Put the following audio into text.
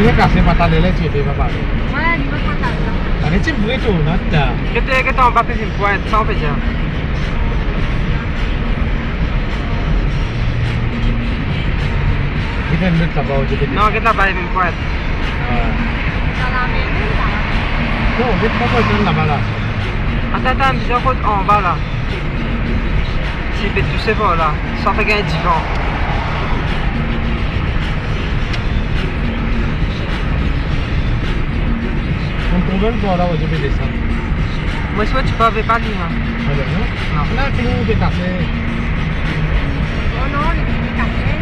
Tu veux casser ma table là, tu es pas parler. Ouais, il va pas tard. Allez, tu me retournes, là. Que t'en bats une pointe, ça on peut dire. Il y a une lutte là-bas où tu peux dire. Non, regarde là-bas, il y a une pointe. Dans la maison, là. Non, il y a pas besoin là-bas là. Attends, déjà en bas là. Si tu tout c'est bon là, sans faire gagner du vent. On trouve pas là où tu peux descendre. Moi, soit tu peux pas lire. Alors, non? Non. Là, tu nous détaches. Oh non, les petits cafés.